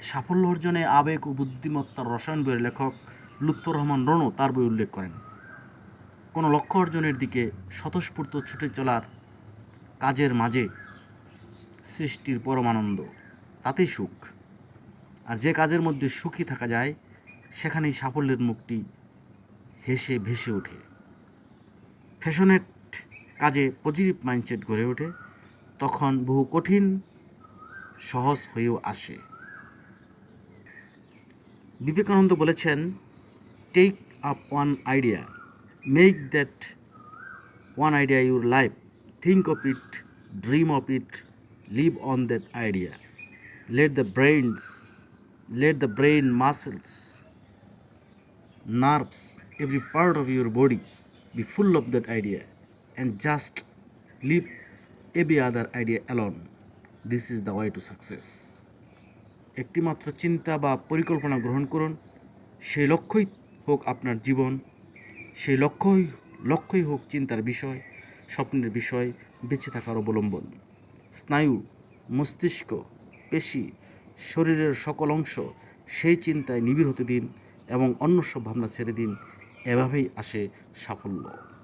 সাফল্য অর্জনে আবেগ ও বুদ্ধিমত্তার রসায়ন বইয়ের লেখক লুৎফর রহমান রনও তার বই উল্লেখ করেন, কোনো লক্ষ্য অর্জনের দিকে স্বতঃস্ফূর্ত ছুটে চলার কাজের মাঝে সৃষ্টির পরম আনন্দ, তাতেই সুখ। আর যে কাজের মধ্যে সুখী থাকা যায় সেখানেই সাফল্যের মুখটি হেসে ভেসে ওঠে। ফ্যাশনেট কাজে পজিটিভ মাইন্ডসেট গড়ে ওঠে, তখন বহু কঠিন সহজ হয়েও আসে। বিবেকানন্দ বলেছেন, take up one idea, make that one idea your life, think of it, dream of it, live on that idea, let the brain muscles, nerves, every part of your body be full of that idea, and just leave every other idea alone. This is the way to success. একটিমাত্র চিন্তা বা পরিকল্পনা গ্রহণ করুন, সেই লক্ষ্যই হোক আপনার জীবন, সেই লক্ষ্যই হোক চিন্তার বিষয়, স্বপ্নের বিষয়, বেঁচে থাকার অবলম্বন। স্নায়ু, মস্তিষ্ক, পেশি, শরীরের সকল অংশ সেই চিন্তায় নিবিড় হতে দিন এবং অন্য সব ভাবনা ছেড়ে দিন। এভাবেই আসে সাফল্য।